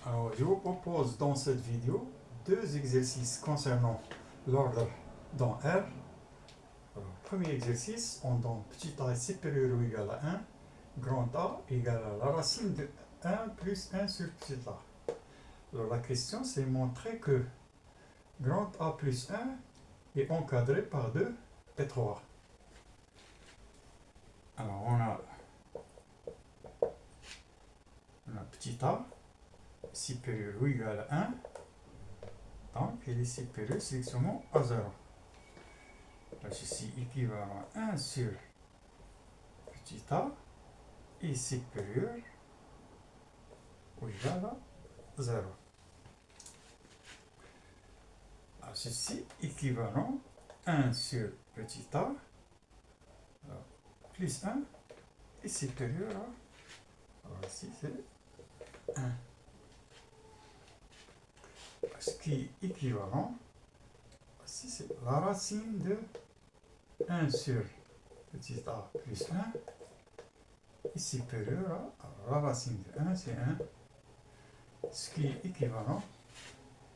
Alors, je vous propose dans cette vidéo deux exercices concernant l'ordre dans R. Alors, premier exercice, on donne petit a est supérieur ou égal à 1, grand A égale à la racine de 1 plus 1 sur petit a. Alors, la question, c'est montrer que grand A plus 1 est encadré par 2 et 3. Alors, on a petit a supérieur ou égal à 1, donc il est supérieur, sélectionnons à 0. Ceci équivalent à 1 sur petit a est supérieur ou égal à 0. Alors, ceci équivalent 1 sur petit a plus 1 est supérieur à, alors ici c'est 1. Ce qui est équivalent, ici c'est la racine de 1 sur petit a plus 1 est supérieur à, alors la racine de 1 c'est 1. Ce qui est équivalent,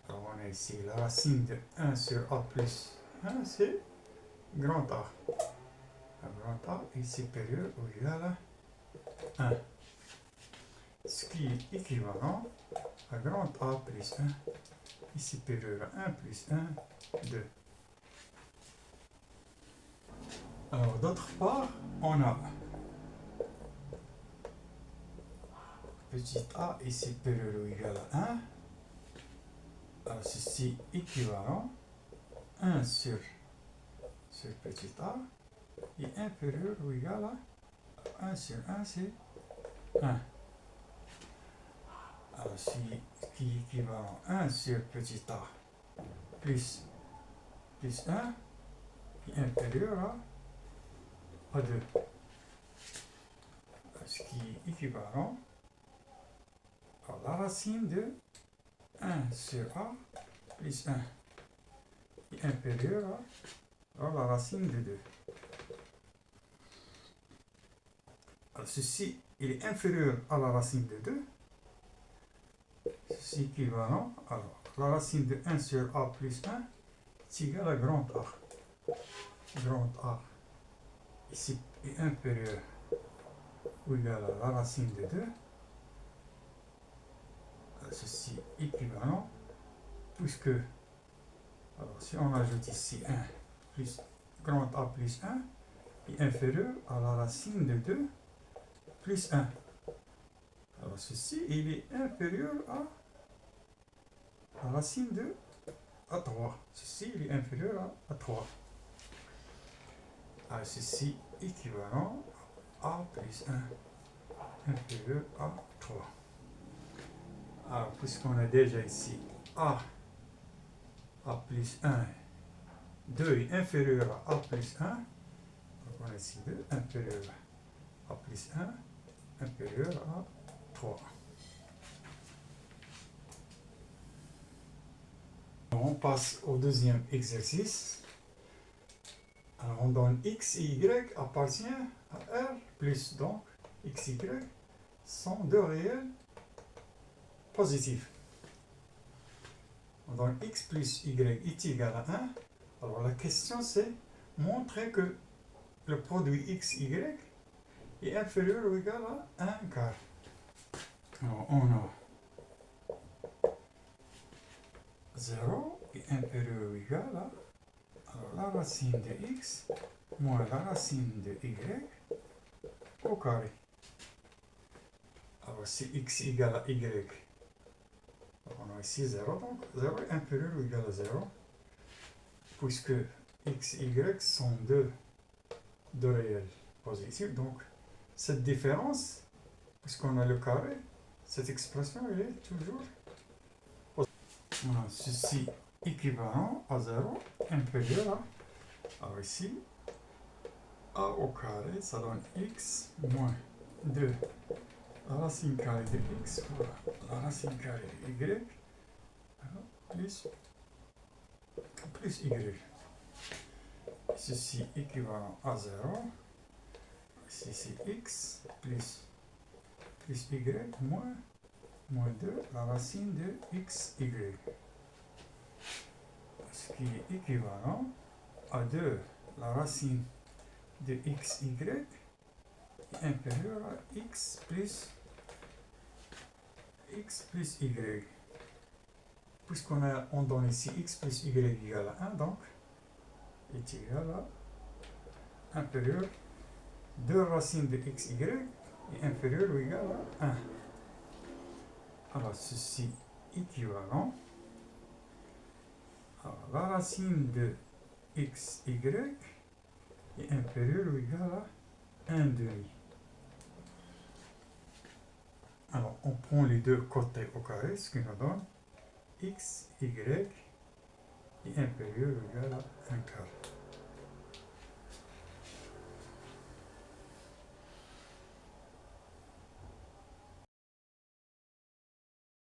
alors on a ici la racine de 1 sur a plus 1 c'est grand A. Grand A est supérieur ou égal à 1. Ce qui est équivalent à grand A plus 1 est supérieur à 1 plus 1, 2. Alors, d'autre part, on a petit a est supérieur ou égal à 1. Alors, ceci équivalent 1 sur petit a est inférieur ou égal à 1 sur 1, c'est 1. Alors, ce qui est équivalent 1 sur petit a plus 1 est inférieur à 2. Ce qui est équivalent à la racine de 1 sur a plus 1 est inférieur à la racine de 2. Alors, ceci il est inférieur à la racine de 2. Ceci est équivalent. Alors, la racine de 1 sur a plus 1 est égal à grand A. Grand A ici est inférieur ou égal à la racine de 2. Alors, ceci est équivalent puisque, alors si on ajoute ici 1 plus grand A plus 1 est inférieur à la racine de 2 plus 1. Alors ceci il est inférieur à la racine de à 3. Ceci il est inférieur à 3. Alors ceci équivalent à A plus 1 inférieur à 3. Alors puisqu'on a déjà ici A plus 1, 2 est inférieur à A plus 1, donc on a ici 2 inférieur à A plus 1 inférieur à 3. On passe au deuxième exercice. Alors on donne x et y appartient à R plus donc x, y sont deux réels positifs. On donne x plus y est égal à 1. Alors la question c'est montrer que le produit x, y est inférieur ou égal à 1 quart. Alors on a 0 est inférieur ou égal à, alors, la racine de x moins la racine de y au carré. Alors si x égale à y, alors, on a ici 0, donc 0 est inférieur ou égal à 0, puisque x et y sont deux réels positifs. Donc cette différence, puisqu'on a le carré, cette expression elle est toujours positive. On a ceci équivalent à 0, inférieur à, alors ici, a au carré, ça donne x moins 2 la racine carrée de x fois la racine carrée de y plus y. Ceci équivalent à 0. Ici c'est x plus y moins moins 2 la racine de xy. Ce qui est équivalent à 2 la racine de xy est inférieur à x plus y. Puisqu'on donne ici x plus y égale à 1, donc est égal à inférieur 2 racines de xy est inférieur ou égal à 1. Alors ceci équivalent. Alors, la racine de xy est inférieure ou égale à 1 demi. Alors, on prend les deux côtés au carré, ce qui nous donne xy est inférieur ou égal à 1 quart.